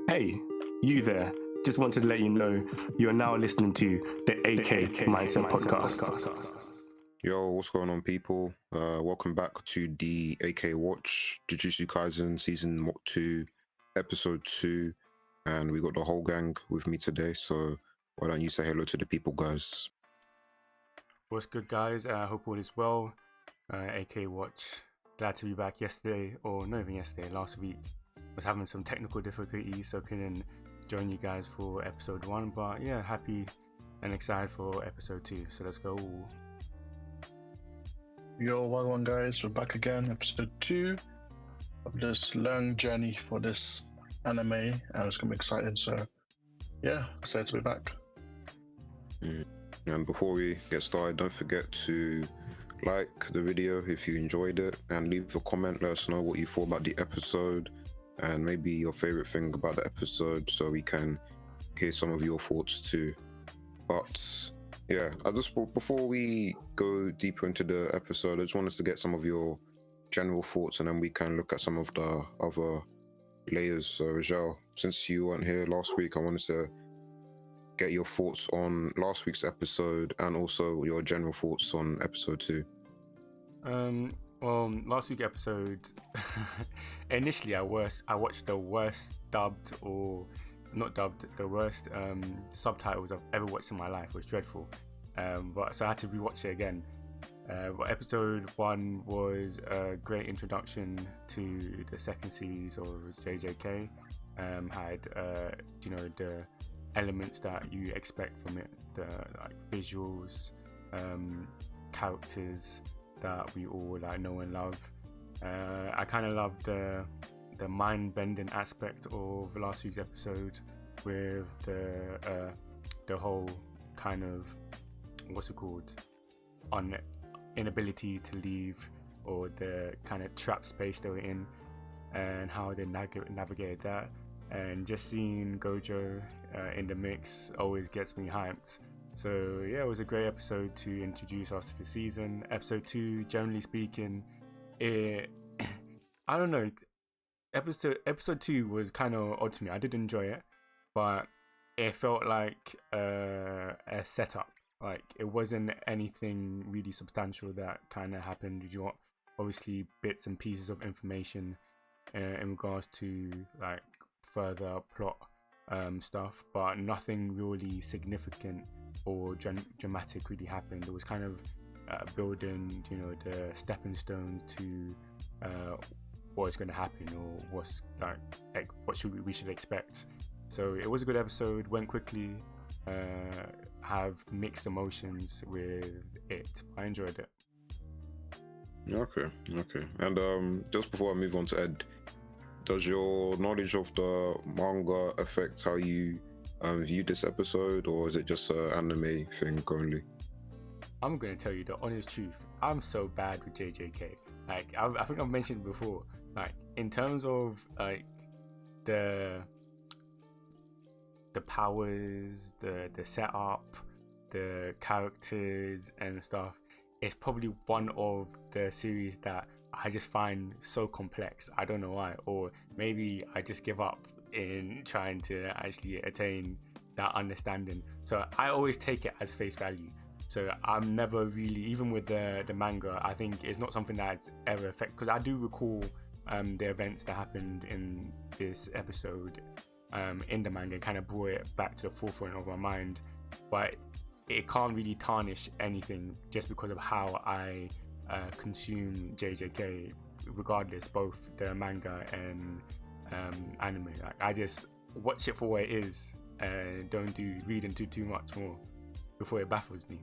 Hey, you there. Just wanted to let you know you are now listening to the AK Mindset Podcast. Yo, what's going on, people? Welcome back to the AKWatch Jujutsu Kaisen Season 2, Episode 2. And we got the whole gang with me today. So why don't you say hello to the people, guys? What's good, guys? I hope all is well. AKWatch, glad to be back yesterday, or not even yesterday, last week. Was having some technical difficulties, so couldn't join you guys for episode 1. But yeah, happy and excited for episode 2. So let's go. Yo, welcome guys, we're back again, episode 2 of this long journey for this anime, and it's gonna be exciting. So yeah, excited to be back. And before we get started, don't forget to like the video if you enjoyed it, and leave a comment. Let us know what you thought about the episode and maybe your favorite thing about the episode, so we can hear some of your thoughts too. But yeah, before we go deeper into the episode, I just wanted to get some of your general thoughts, and then we can look at some of the other layers. So Rajal, since you weren't here last week, I wanted to get your thoughts on last week's episode and also your general thoughts on episode 2. Well, last week's episode, initially I watched the worst dubbed, or not dubbed, the worst subtitles I've ever watched in my life. It was dreadful. But so I had to rewatch it again. But episode 1 was a great introduction to the second series of JJK. Had the elements that you expect from it, the like visuals, characters that we all like know and love. I kind of loved the mind-bending aspect of last week's episode with the whole kind of inability to leave, or the kind of trapped space they were in, and how they navigated that. And just seeing Gojo in the mix always gets me hyped. So yeah, it was a great episode to introduce us to the season. Episode 2, generally speaking, I don't know. Episode 2 was kind of odd to me. I did enjoy it, but it felt like a setup. Like, it wasn't anything really substantial that kind of happened. You got obviously bits and pieces of information in regards to like further plot stuff, but nothing really significant or dramatic really happened. It was kind of building, the stepping stones to what is going to happen, or what's like what we should expect. So it was a good episode. Went quickly. Have mixed emotions with it. I enjoyed it. Okay. And just before I move on to Ed, does your knowledge of the manga affect how you view this episode, or is it just an anime thing only? I'm going to tell you the honest truth. I'm so bad with JJK. Like, I think I've mentioned before, like, in terms of like the powers, the setup, the characters and stuff, it's probably one of the series that I just find so complex. I don't know why, or maybe I just give up in trying to actually attain that understanding. So I always take it as face value. So I'm never really, even with the manga, I think it's not something that's ever affected, because I do recall the events that happened in this episode in the manga, kind of brought it back to the forefront of my mind, but it can't really tarnish anything just because of how I consume JJK, regardless, both the manga and anime. Like, I just watch it for what it is, and don't read into too much more before it baffles me.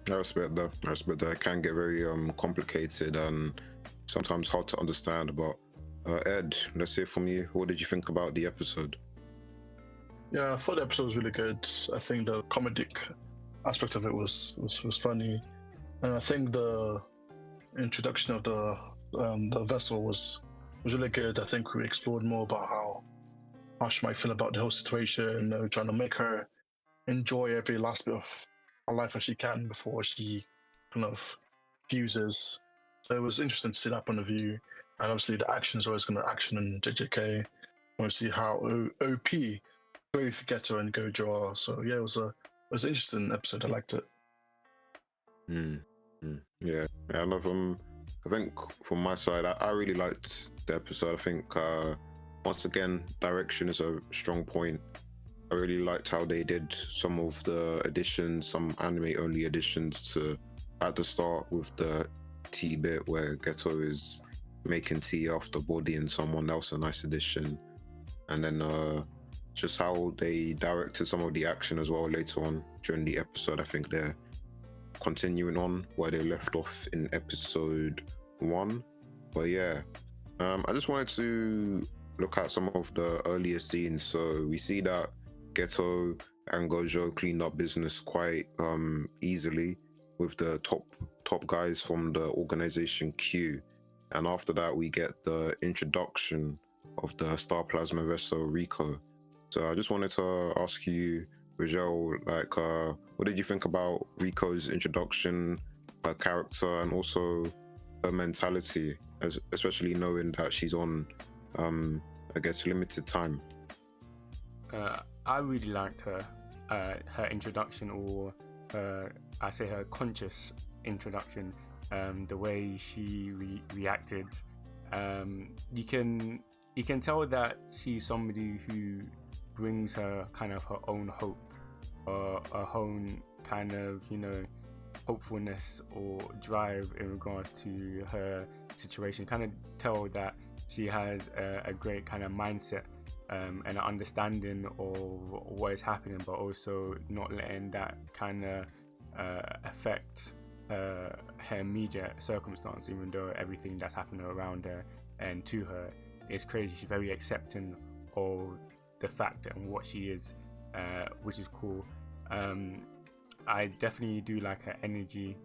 I respect that. It can get very complicated and sometimes hard to understand. But Ed, let's hear from you. What did you think about the episode? Yeah, I thought the episode was really good. I think the comedic aspect of it was funny, and I think the introduction of the vessel was really good. I think we explored more about how she might feel about the whole situation, trying to make her enjoy every last bit of her life as she can before she kind of fuses. So it was interesting to see that point of view. And obviously the action is always going to action in JJK. we see how OP both Geto and Gojo are. So yeah, it was an interesting episode. I liked it. Yeah, I love I think from my side, I really liked the episode. I think once again, direction is a strong point. I really liked how they did some of the additions, some anime only additions to at the start with the tea bit where Geto is making tea after bodying someone else, a nice addition. And then just how they directed some of the action as well later on during the episode. I think they're continuing on where they left off in episode 1. But yeah, I just wanted to look at some of the earlier scenes. So we see that Geto and Gojo cleaned up business quite easily with the top guys from the organization Q. And after that, we get the introduction of the Star Plasma vessel Riko. So I just wanted to ask you, Rajel, like, what did you think about Riko's introduction, her character, and also her mentality, especially knowing that she's on, I guess, limited time? I really liked her introduction, or I say her conscious introduction. The way she reacted, you can tell that she's somebody who brings her kind of her own hope, or her own kind of, hopefulness or drive in regards to her situation. Kind of tell that she has a great kind of mindset and an understanding of what is happening, but also not letting that kind of affect her immediate circumstance, even though everything that's happening around her and to her is crazy. She's very accepting of the fact and what she is, which is cool. I definitely do like her energy.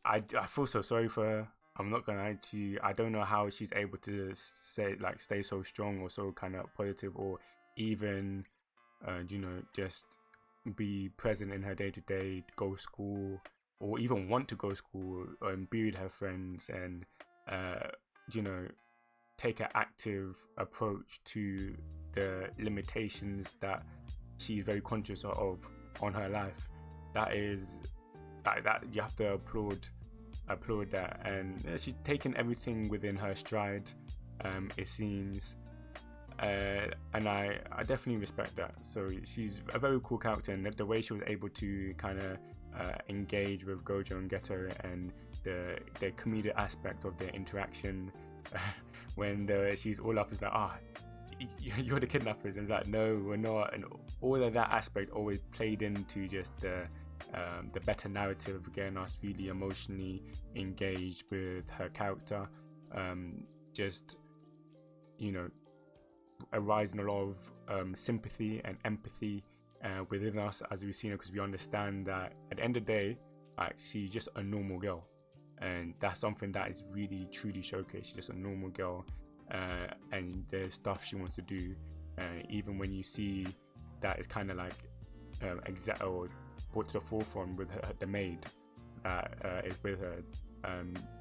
I feel so sorry for her. I'm not gonna lie to you. I don't know how she's able to stay so strong or so kind of positive, or even just be present in her day-to-day, go to school, or even want to go to school and be with her friends, and take an active approach to the limitations that she's very conscious of on her life. That is that you have to applaud that, and she's taken everything within her stride, it seems, and I definitely respect that. So she's a very cool character, and the way she was able to kind of engage with Gojo and Geto, and the comedic aspect of their interaction when she's all up, is like, you're the kidnappers, and it's like, no, we're not, and all of that aspect always played into just the better narrative, getting us really emotionally engaged with her character, arising a lot of sympathy and empathy within us as we've seen her, because we understand that at the end of the day, she's just a normal girl, and that's something that is really truly showcased. She's just a normal girl, and there's stuff she wants to do, even when you see that it's kind of like or brought to the forefront with the maid that is with her,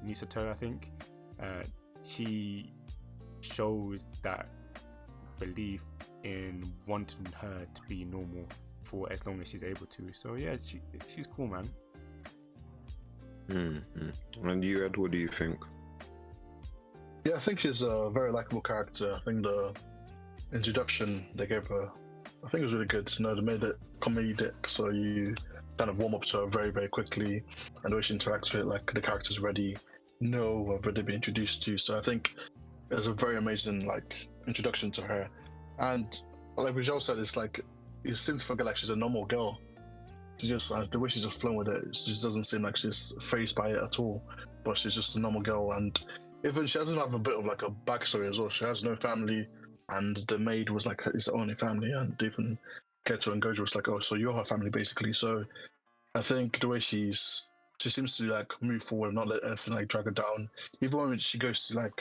Misato, I think. She shows that belief in wanting her to be normal for as long as she's able to. So yeah, she's cool, man. And you, Ed, what do you think? Yeah, I think she's a very likable character. I think the introduction they gave her, I think it was really good. They made it comedic, so you kind of warm up to her very, very quickly, and the way she interacts with it, like the characters already know, have already been introduced to. So I think it was a very amazing introduction to her. And like Rajel said, it's like you seem to forget she's a normal girl. She just the way she's just flowing with it just doesn't seem like she's phased by it at all. But she's just a normal girl, and even she doesn't have a bit of a backstory as well. She has no family, and the maid was his only family, and even Geto and Gojo was like, oh, so you're her family basically. So I think the way she seems to move forward, not let anything drag her down. Even when she goes to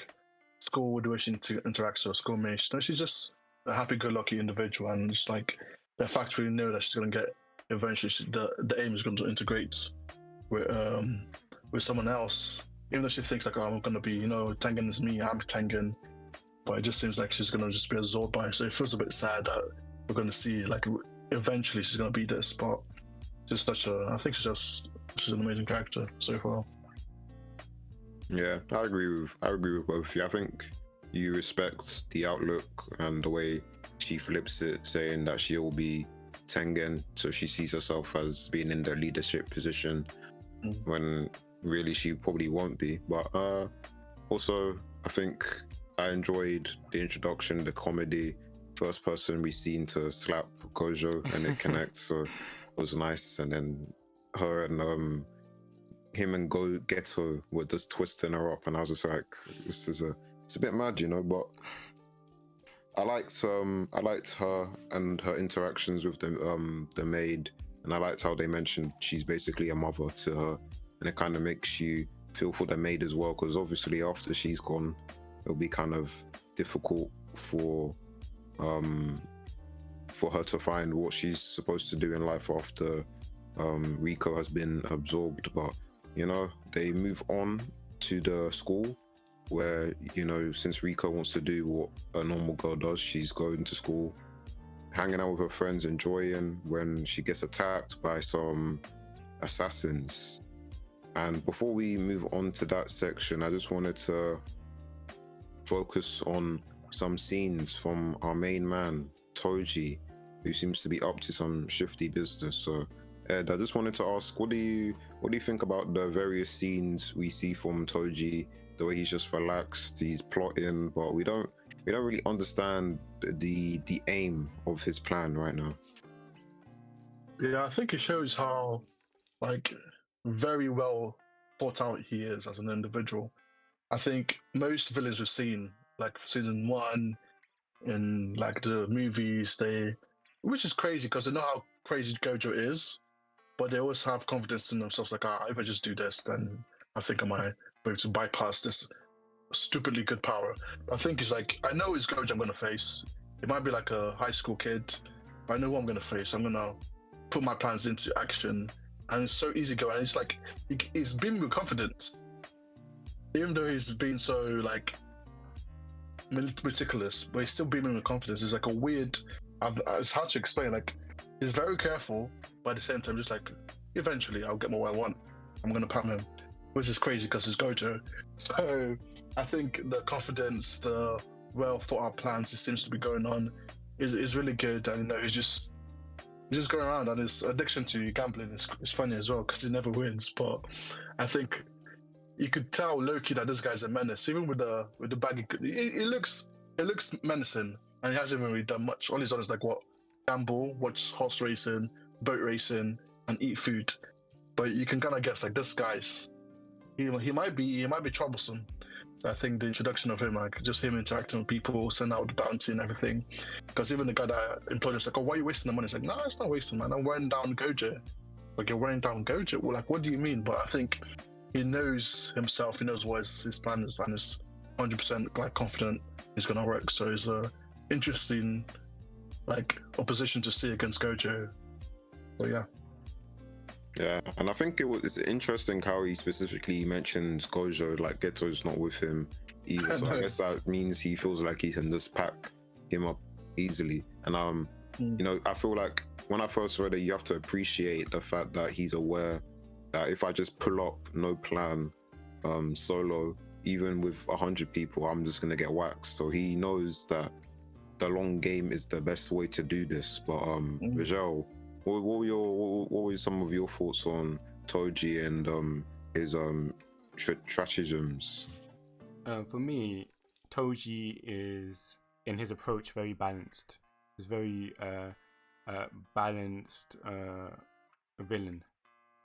school, the way she interacts with her schoolmates, she's just a happy-go-lucky individual, and it's the fact we know that she's gonna get eventually. The aim is going to integrate with someone else, even though she thinks I'm gonna be, Tengen is me, I'm Tengen. but it just seems like she's gonna just be absorbed by it. So it feels a bit sad that we're gonna see like eventually she's gonna be this. But I think she's an amazing character so far. Yeah, I agree with both of you. I think you respect the outlook and the way she flips it, saying that she'll be Tengen, so she sees herself as being in the leadership position when really she probably won't be. But also, I think I enjoyed the introduction, the comedy. First person we seen to slap Gojo and it connects, so it was nice. And then her and him and Geto were just twisting her up, and I was just like, it's a bit mad, you know. But I liked her and her interactions with the maid, and I liked how they mentioned she's basically a mother to her, and it kind of makes you feel for the maid as well, because obviously after she's gone, it'll be kind of difficult for her to find what she's supposed to do in life after Riko has been absorbed. But you know, they move on to the school where, you know, since Riko wants to do what a normal girl does, she's going to school, hanging out with her friends, enjoying, when she gets attacked by some assassins. And before we move on to that section, I just wanted to focus on some scenes from our main man, Toji, who seems to be up to some shifty business. So Ed, I just wanted to ask, what do you think about the various scenes we see from Toji? The way he's just relaxed, he's plotting, but we don't really understand the aim of his plan right now. Yeah, I think it shows how like very well thought out he is as an individual. I think most villains we've seen, like season 1 in like the movies, which is crazy because they know how crazy Gojo is, but they always have confidence in themselves, like, if I just do this, then I think I might be able to bypass this stupidly good power. I think it's like, I know it's Gojo I'm going to face. It might be like a high school kid, but I know what I'm going to face. I'm going to put my plans into action, and it's so easy going. It's like, he's been with confidence. Even though he's been so like meticulous, but he's still beaming with confidence. It's like a weird, it's hard to explain. Like, he's very careful, but at the same time, just like, eventually I'll get what I want. I'm going to pam him, which is crazy because it's Gojo. So I think the confidence, the well thought out plans it seems to be going on is really good. And you know, he's just going around, and his addiction to gambling is funny as well because he never wins. But I think you could tell low-key that this guy's a menace, even with the baggy. It looks menacing, and he hasn't even really done much. All he's done is like what, gamble, watch horse racing, boat racing, and eat food. But you can kind of guess like this guy's he might be troublesome. So I think the introduction of him, like just him interacting with people, send out the bounty and everything. Because even the guy that employed us, like, oh, why are you wasting the money? It's like, no, it's not wasting, man. I'm wearing down Gojo. Like, you're wearing down Gojo? Well, like, what do you mean? But I think he knows himself. He knows what his plan is, and is 100% like confident it's gonna work. So it's a interesting like opposition to see against Gojo. So yeah. Yeah, and I think it's interesting how he specifically mentions Gojo, like Geto's not with him either. So I guess that means he feels like he can just pack him up easily. And you know, I feel like when I first read it, you have to appreciate the fact that he's aware that if I just pull up no plan solo, even with 100 people, I'm just gonna get waxed. So he knows that the long game is the best way to do this. But Vijay, what were some of your thoughts on Toji and his stratagems? For me, Toji is, in his approach, very balanced. He's very balanced villain.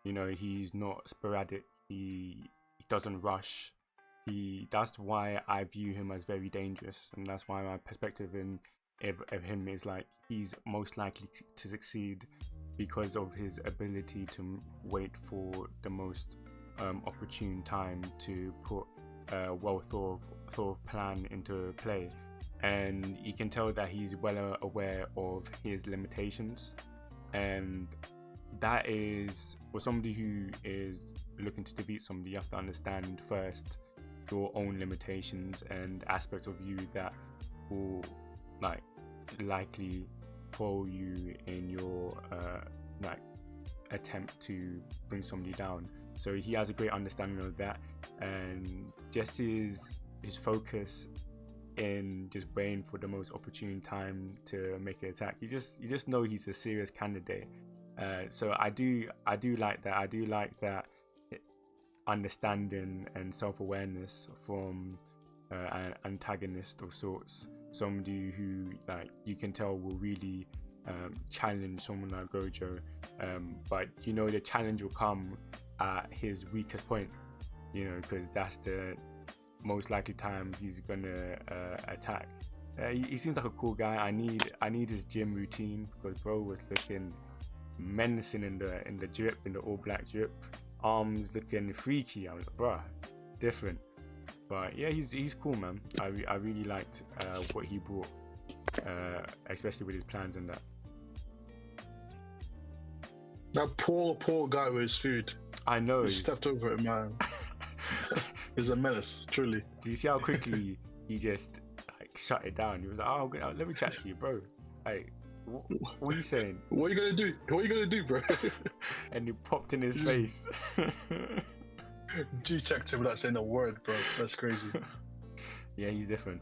You know, he's not sporadic. He doesn't rush. That's why I view him as very dangerous, and that's why my perspective of him is like he's most likely to succeed because of his ability to wait for the most opportune time to put a well thought of plan into play. And you can tell that he's well aware of his limitations, and that is, for somebody who is looking to defeat somebody, you have to understand first your own limitations and aspects of you that will like likely foil you in your like attempt to bring somebody down. So he has a great understanding of that, and just his focus in just waiting for the most opportune time to make an attack. You just know he's a serious candidate. So I do like that. I do like that understanding and self-awareness from an antagonist of sorts, somebody who like you can tell will really challenge someone like Gojo, but you know the challenge will come at his weakest point, you know, because that's the most likely time he's gonna attack. He seems like a cool guy. I need his gym routine, because bro was looking menacing in the drip, in the all black drip, arms looking freaky. I was like, bruh, different. But yeah, he's cool, man. I really liked what he brought, especially with his plans and that. That poor guy with his food. I know. He stepped over it, man. He's a menace, truly. Do you see how quickly he just like shut it down? He was like, "Oh, let me chat to you, bro. Like, what are you saying? What are you gonna do? What are you gonna do, bro?" And he popped in his face. G-checked him without saying a word, bro. That's crazy. Yeah, he's different.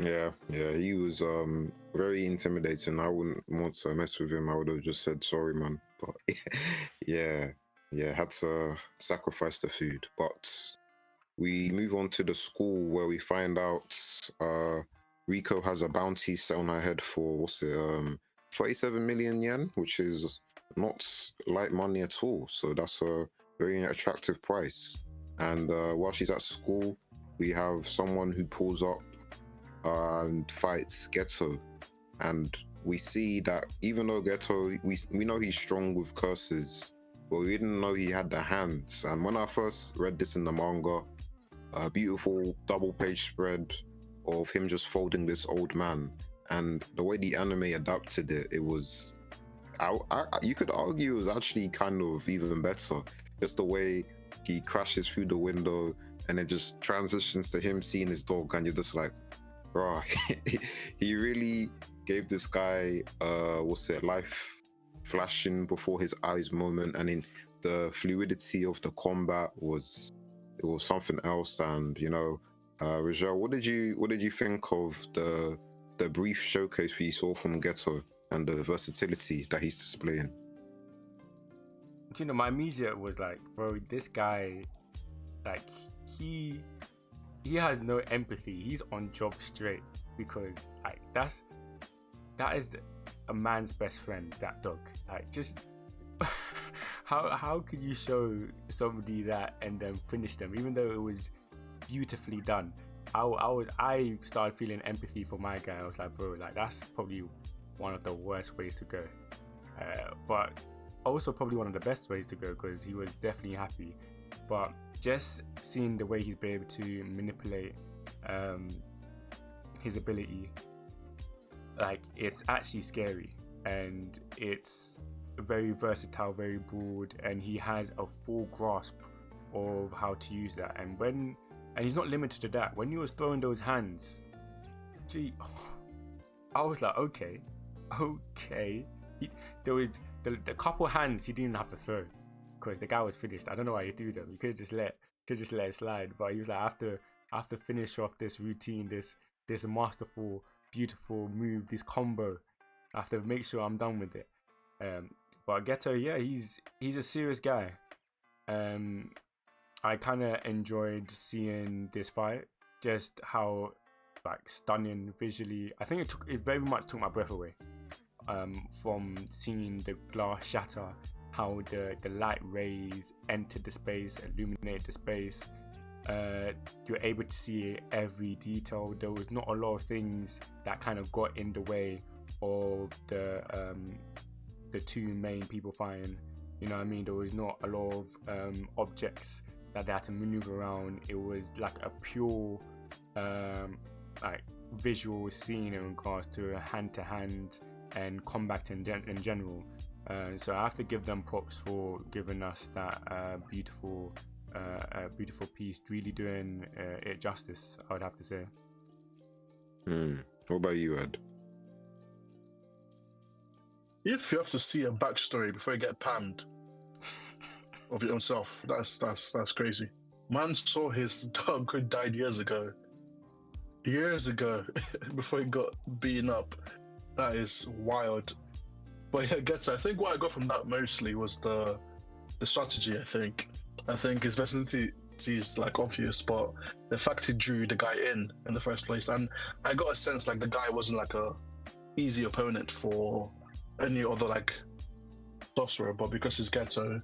Yeah, he was very intimidating. I wouldn't want to mess with him. I would have just said sorry, man. But yeah, had to sacrifice the food. But we move on to the school where we find out Riko has a bounty set on her head for 47 million yen, which is not light money at all. So that's a very attractive price. And while she's at school, we have someone who pulls up and fights Geto, and we see that even though Geto, we know he's strong with curses, but we didn't know he had the hands. And when I first read this in the manga, a beautiful double page spread of him just folding this old man, and the way the anime adapted it, it was, you could argue it was actually kind of even better. Just the way he crashes through the window and it just transitions to him seeing his dog, and you're just like, bro, he really gave this guy life flashing before his eyes moment. And in the fluidity of the combat was something else. And you know, Rajel, what did you think of the brief showcase we saw from Geto and the versatility that he's displaying? You know, my immediate was like, bro, this guy, like, he has no empathy. He's on job straight, because like that is a man's best friend, that dog. Like, just how could you show somebody that and then finish them, even though it was beautifully done? I started feeling empathy for my guy. I was like, bro, like that's probably one of the worst ways to go, but also probably one of the best ways to go, because he was definitely happy. But just seeing the way he's been able to manipulate his ability, like, it's actually scary, and it's very versatile, very broad, and he has a full grasp of how to use that. And he's not limited to that. When he was throwing those hands, I was like, okay. There was the couple hands he didn't have to throw, because the guy was finished. I don't know why he threw them. He could have just let it slide. But he was like, after finish off this routine, this masterful, beautiful move, this combo, I have to make sure I'm done with it. But Geto, yeah, he's a serious guy. I kind of enjoyed seeing this fight, just how like stunning visually. I think it very much took my breath away. From seeing the glass shatter, how the light rays entered the space, illuminate the space. You're able to see every detail. There was not a lot of things that kind of got in the way of the two main people fighting. You know what I mean? There was not a lot of objects that they had to maneuver around. It was like a pure like visual scene in regards to hand-to-hand and combat in general. So I have to give them props for giving us that beautiful a beautiful piece, really doing it justice, I would have to say. What about you, Ed? If you have to see a backstory before you get panned of your own self, that's crazy. Man saw his dog who died years ago, before he got beaten up. That is wild. But yeah, Geto, I think what I got from that mostly was the strategy. I think his versatility is like obvious, but the fact he drew the guy in the first place, and I got a sense like the guy wasn't like a easy opponent for any other like sorcerer, but because he's Geto,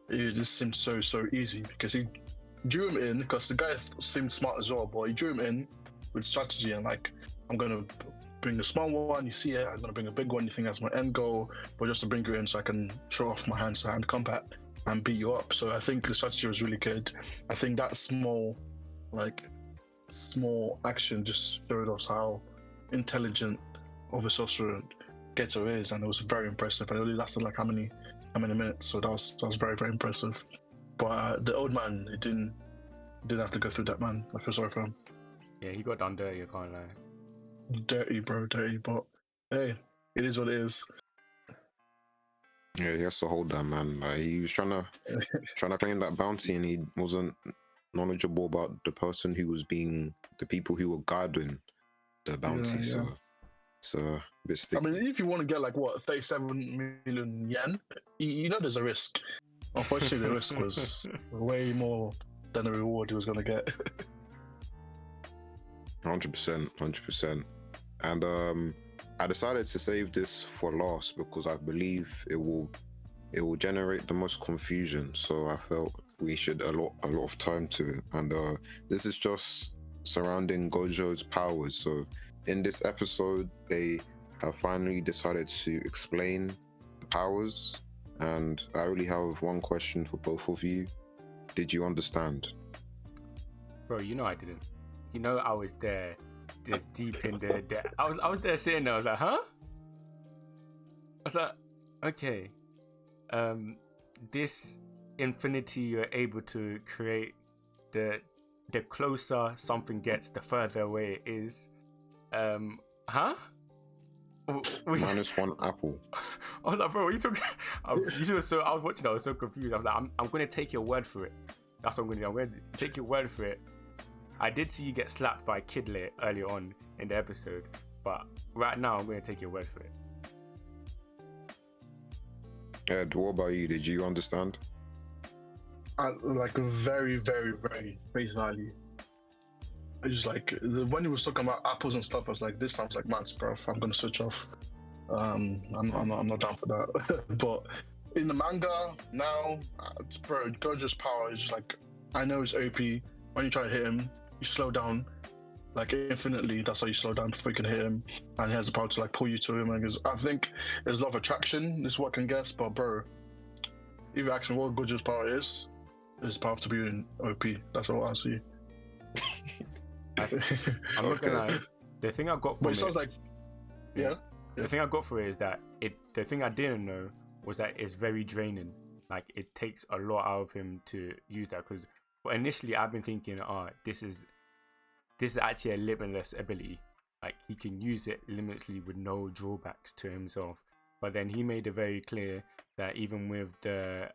it just seemed so easy because he drew him in because the guy seemed smart as well, but he drew him in with strategy and like, I'm gonna bring a small one, you see it, I'm gonna bring a big one, you think that's my end goal, but just to bring you in so I can show off my hand-to-hand combat and beat you up. So I think the strategy was really good. I think that small action just showed us how intelligent of a sorcerer Geto is, and it was very impressive. And it only lasted like how many minutes, so that was very impressive. But the old man, he didn't have to go through that, man. I feel sorry for him. Yeah, he got done dirty, I can't lie. Dirty, bro, dirty. But hey, it is what it is. Yeah, he has to hold that, man. Like, he was trying to claim that bounty, and he wasn't knowledgeable about the people who were guarding the bounty. Yeah. So it's a bit sticky. I mean, if you want to get like 37 million yen, you know there's a risk. Unfortunately, the risk was way more than the reward he was going to get. 100%. And I decided to save this for last because I believe it will generate the most confusion. So I felt we should allot a lot of time to it. And this is just surrounding Gojo's powers. So in this episode, they have finally decided to explain the powers. And I really have one question for both of you. Did you understand? Bro, you know I didn't. You know I was there, just deep in there. I was there sitting there. I was like, huh? I was like, okay. This infinity you're able to create, the closer something gets, the further away it is. Huh? Minus one apple. I was like, bro, what are you talking? I was watching. I was so confused. I was like, I'm going to take your word for it. That's what I'm going to do. I'm going to take your word for it. I did see you get slapped by Kidlet earlier on in the episode, but right now I'm going to take your word for it. Ed, what about you? Did you understand? Like very face value. It's just like when he was talking about apples and stuff, I was like, this sounds like man's bro. I'm gonna switch off. I'm not down for that. But in the manga now, bro, Gojo's power is just like, I know it's OP. When you try to hit him, you slow down like infinitely. That's how you slow down before you can hit him, and he has the power to like pull you to him. And I think there's a lot of attraction. This is what I can guess, but bro, if you ask me what Gojo's power is, his power to be in OP. That's all I'll answer you. I'm not gonna lie. The thing I got from it sounds like, yeah. The thing I got for it is that the thing I didn't know was that it's very draining. Like, it takes a lot out of him to use that. Because initially I've been thinking, this is actually a limitless ability. Like, he can use it limitlessly with no drawbacks to himself. But then he made it very clear that even with the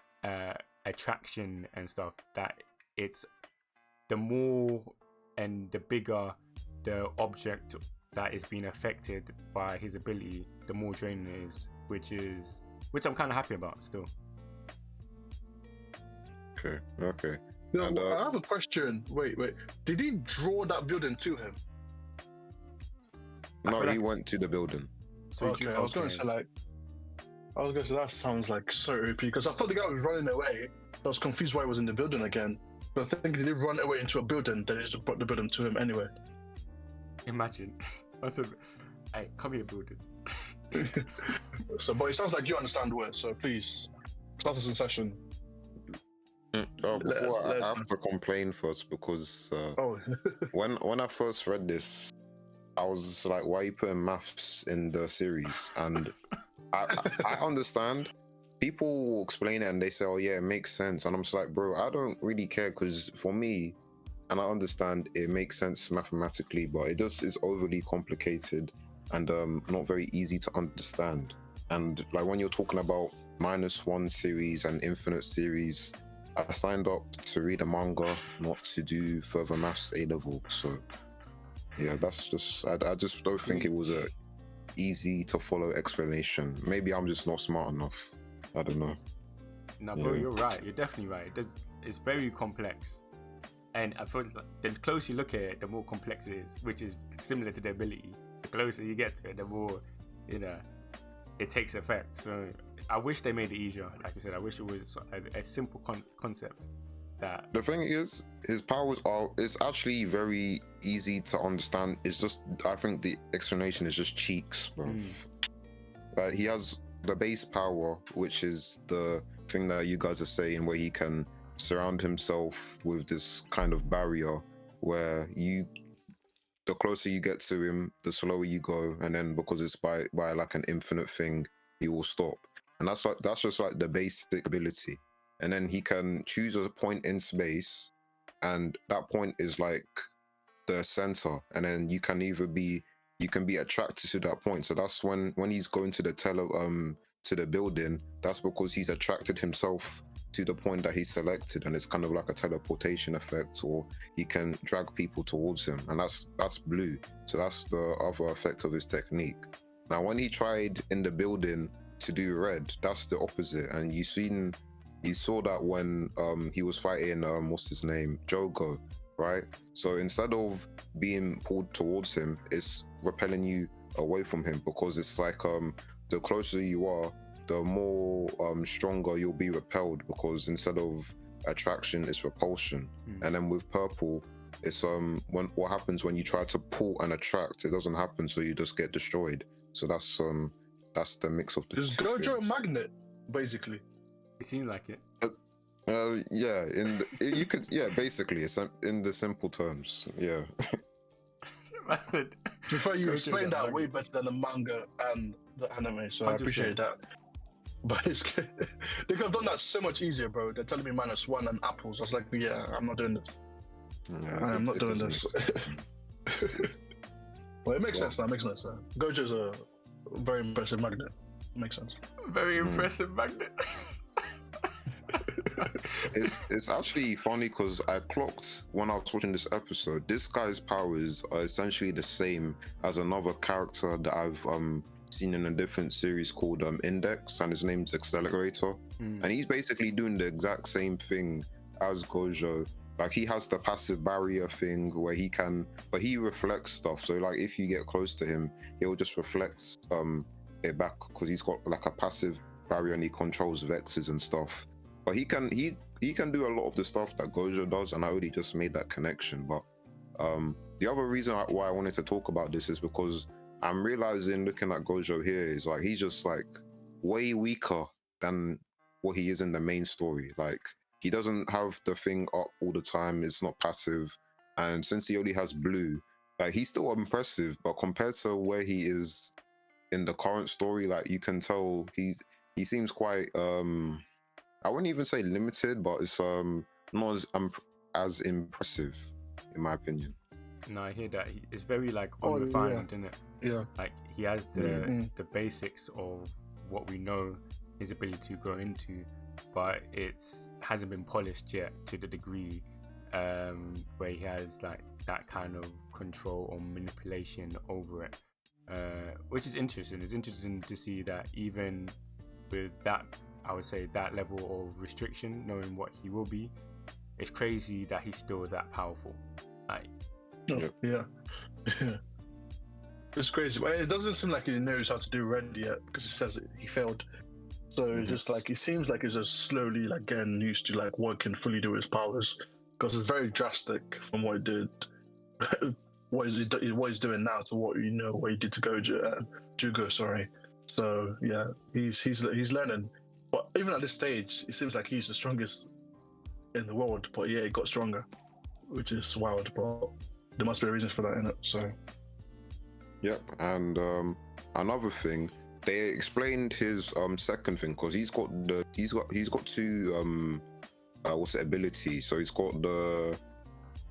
attraction and stuff, that it's the more and the bigger the object that is being affected by his ability, the more draining it is, which I'm kind of happy about still. Okay. No, I have a question. Wait. Did he draw that building to him? No, he went to the building. So okay, I was going to say that sounds like so OP, because I thought the guy was running away. I was confused why he was in the building again. But I think did he run away into a building? Then he just brought the building to him anyway. Imagine. I said, "Hey, come here, building." So, but it sounds like you understand where. So please, start us in session. Before I have to complain first, because when I first read this, I was like, why are you putting maths in the series? And I understand, people will explain it and they say, "Oh yeah, it makes sense," and I'm just like, bro, I don't really care because for me, and I understand it makes sense mathematically, but it just is overly complicated and not very easy to understand. And like when you're talking about -1 series and infinite series, I signed up to read a manga, not to do further maths A level. So yeah, that's just I just don't think it was a easy to follow explanation. Maybe I'm just not smart enough. I don't know. No, bro, you're right. You're definitely right. It's very complex. And I feel like the closer you look at it, the more complex it is, which is similar to the ability. The closer you get to it, the more, it takes effect. So I wish they made it easier. Like you said, I wish it was a simple concept. That the thing is, his powers it's actually very easy to understand. It's just, I think the explanation is just cheeks, bro. Like he has the base power, which is the thing that you guys are saying, where he can surround himself with this kind of barrier where the closer you get to him, the slower you go, and then because it's by like an infinite thing, he will stop. And that's just like the basic ability. And then he can choose a point in space, and that point is like the center, and then you can be attracted to that point. So that's when he's going to the building, that's because he's attracted himself to the point that he selected, and it's kind of like a teleportation effect, or he can drag people towards him, and that's blue. So that's the other effect of his technique. Now when he tried in the building to do red, that's the opposite. And you saw that when he was fighting what's his name, Jogo, right? So instead of being pulled towards him, it's repelling you away from him, because it's like the closer you are, the more stronger you'll be repelled, because instead of attraction, it's repulsion. And then with purple, it's what happens when you try to pull and attract, it doesn't happen, so you just get destroyed. So that's the mix of the Is Gojo a magnet, basically? it seems like it. Yeah, you could, yeah, basically, it's in the simple terms, yeah. Before you explain that way better than the manga and the anime, so 100%. I appreciate that. But they could have done that so much easier, bro. They're telling me -1 and apples. I was like, yeah, I'm not doing this. I'm not doing this. Well, it makes sense now. It makes sense. Gojo's a very impressive magnet. It makes sense. Very impressive magnet. It's actually funny because I clocked when I was watching this episode, this guy's powers are essentially the same as another character that I've seen in a different series called Index, and his name's Accelerator. And he's basically doing the exact same thing as Gojo. Like he has the passive barrier thing where but he reflects stuff. So like if you get close to him, he'll just reflect it back, because he's got like a passive barrier and he controls vectors and stuff. But he can do a lot of the stuff that Gojo does, and I already just made that connection. But the other reason why I wanted to talk about this is because I'm realizing, looking at Gojo here, is like he's just like way weaker than what he is in the main story. Like he doesn't have the thing up all the time, it's not passive, and since he only has blue, like he's still impressive, but compared to where he is in the current story, like you can tell he seems quite I wouldn't even say limited, but it's not as impressive in my opinion. No, I hear that. It's very like unrefined, isn't it? Yeah. Like he has the basics of what we know his ability to grow into, but it's hasn't been polished yet to the degree where he has like that kind of control or manipulation over it, which is interesting. It's interesting to see that even with that, I would say, that level of restriction, knowing what he will be, it's crazy that he's still that powerful. Like, yeah. It's crazy. But it doesn't seem like he knows how to do red yet, because he says he failed. So just like, it seems like he's just slowly like getting used to like what can fully do his powers, because it's very drastic from what he did, what he's doing now to what he did to Jugo. Sorry. So yeah, he's learning. But even at this stage, it seems like he's the strongest in the world. But yeah, he got stronger, which is wild. But there must be a reason for that, innit? So. Yep, and another thing, they explained his second thing because he's got two what's it, abilities. So he's got the,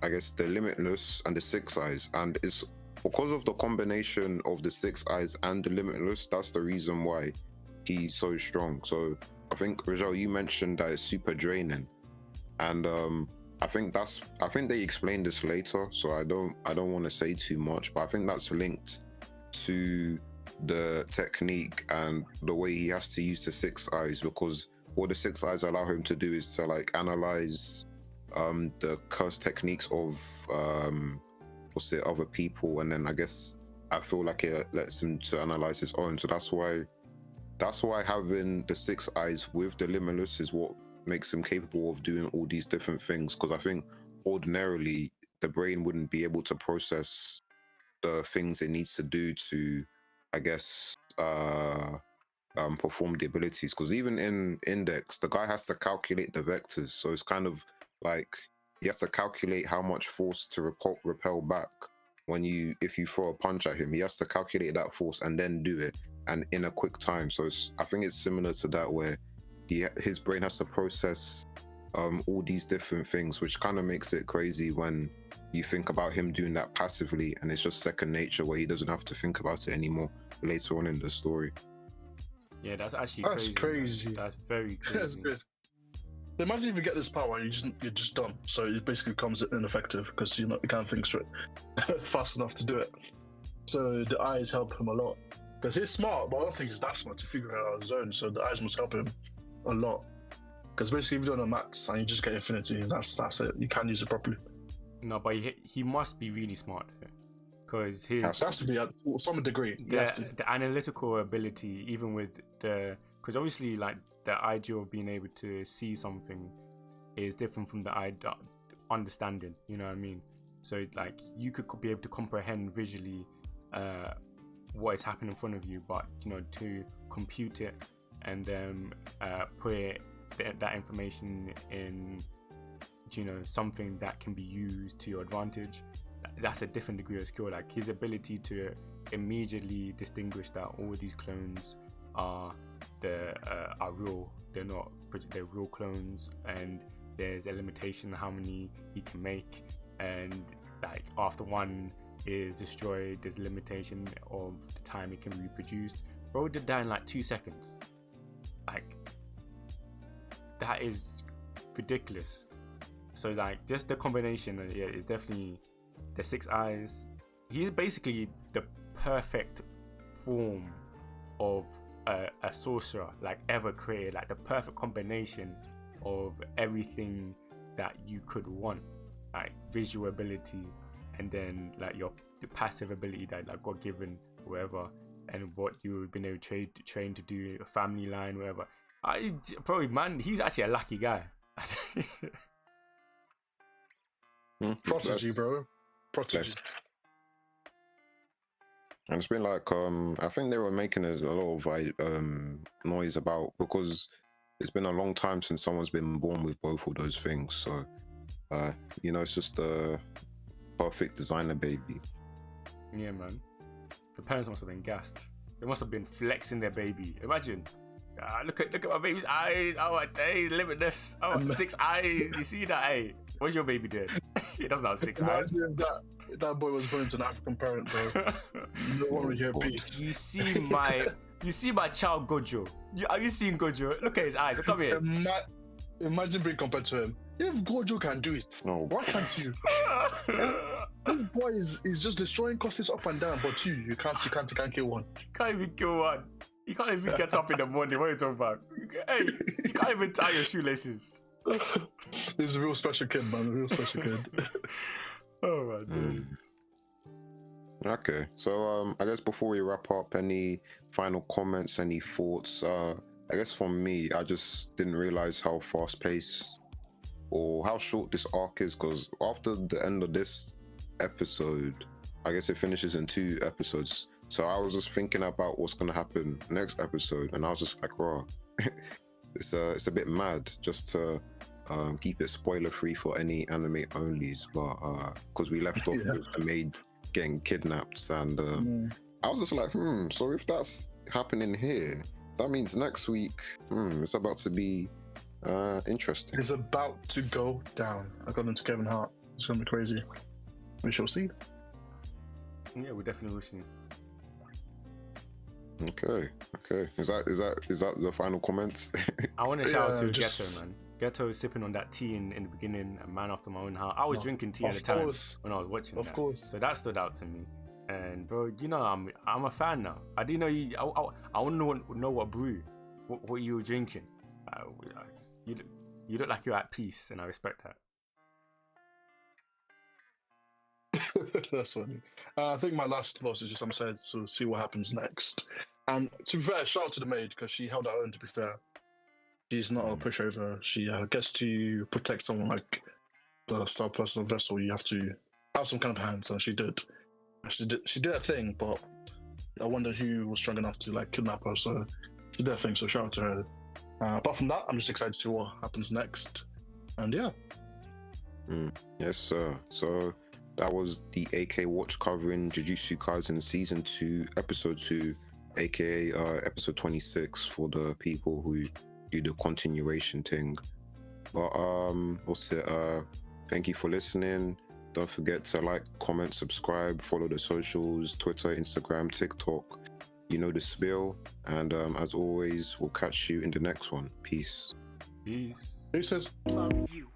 I guess, the Limitless and the Six Eyes, and it's because of the combination of the Six Eyes and the Limitless. That's the reason why he's so strong. So I think, Rajal, you mentioned that it's super draining, and I think they explained this later, so I don't want to say too much, but I think that's linked to the technique and the way he has to use the Six Eyes, because what the Six Eyes allow him to do is to like analyze the curse techniques of other people, and then I guess I feel like it lets him to analyze his own. So that's why having the Six Eyes with the Limitless is what makes him capable of doing all these different things, because I think ordinarily the brain wouldn't be able to process the things it needs to do to, I guess, perform the abilities. Because even in Index, the guy has to calculate the vectors, so it's kind of like he has to calculate how much force to repel back if you throw a punch at him. He has to calculate that force and then do it, and in a quick time. So I think it's similar to that, where his brain has to process all these different things, which kind of makes it crazy when you think about him doing that passively, and it's just second nature where he doesn't have to think about it anymore later on in the story. Yeah, that's actually crazy. That's very crazy. That's good. Imagine if you get this power, you're just done. So it basically becomes ineffective because you can't think straight fast enough to do it. So the eyes help him a lot because he's smart, but I don't think he's that smart to figure it out on his own. So the eyes must help him a lot because basically if you don't know maths and you just get infinity, that's it. You can't use it properly. No, but he must be really smart because his has to be at some degree. The analytical ability, even with because obviously like the idea of being able to see something is different from the understanding. You know what I mean? So like you could be able to comprehend visually what is happening in front of you, but to compute it and then put that information in something that can be used to your advantage, that's a different degree of skill. Like his ability to immediately distinguish that all these clones are real, they're real clones, and there's a limitation on how many he can make, and like after one is destroyed there's a limitation of the time it can be reproduced. Bro did that in like 2 seconds. Like that is ridiculous. So like just the combination, is definitely the Six Eyes. He's basically the perfect form of a sorcerer like ever created, like the perfect combination of everything that you could want, like visual ability, and then like the passive ability that like God given, whatever, and what you've been able to train to do, a family line, whatever. He's actually a lucky guy. Prodigy, bro. Prodigy. And it's been like I think they were making a lot of noise about, because it's been a long time since someone's been born with both of those things. So it's just a perfect designer baby. Yeah, man. The parents must have been gassed. They must have been flexing their baby. Imagine. Look at my baby's eyes. Oh my days, limitless. Oh, 6 eyes. You see that? Hey, what's your baby doing? He doesn't have 6 eyes. That boy was born to an African parent, bro. No one will hear peace. You see my child Gojo. Are you seeing Gojo? Look at his eyes. Come here. Imagine being compared to him. If Gojo can do it, why can't you? This boy is just destroying causes up and down, but you can't kill one. You can't even kill one. You can't even get up in the morning. What are you talking about? Hey, you can't even tie your shoelaces. He's a real special kid, man. A real special kid. Oh my days. Okay, so I guess before we wrap up, any final comments, any thoughts? I guess for me, I just didn't realize how fast-paced or how short this arc is, because after the end of this episode, I guess it finishes in 2 episodes. So I was just thinking about what's gonna happen next episode, and I was just like, "Raw, it's a bit mad." Just to keep it spoiler free for any anime onlys, but because we left off with the maid getting kidnapped, and I was just like, so if happening here, that means next week, it's about to be interesting. It's about to go down. I got into Kevin Hart. It's gonna be crazy. We shall see. Yeah, we definitely will see. Okay. Is that the final comments? I want to shout out to just- Geto, man. Geto is sipping on that tea in the beginning, a man after my own heart. I was drinking tea at the Of time course. when I was watching Of that. course. So that stood out to me. And bro, you know I'm a fan now. I didn't know you. I want to know what brew, what you were drinking. You look like you're at peace, and I respect that. That's funny. I think my last thoughts is just I'm excited to see what happens next. And to be fair, shout out to the maid because she held her own. To be fair, she's not a pushover. She gets to protect someone like the star person of vessel. You have to have some kind of hands, and she did. She did a thing, but I wonder who was strong enough to like kidnap her. So she did a thing. So shout out to her. Apart from that, I'm just excited to see what happens next. And yeah. Yes, sir. So that was the AKWatch covering Jujutsu Kaisen Season 2, Episode 2, aka Episode 26 for the people who do the continuation thing. But also, thank you for listening. Don't forget to like, comment, subscribe, follow the socials, Twitter, Instagram, TikTok. You know the spill. And as always, we'll catch you in the next one. Peace. Peace. Who says? Love you.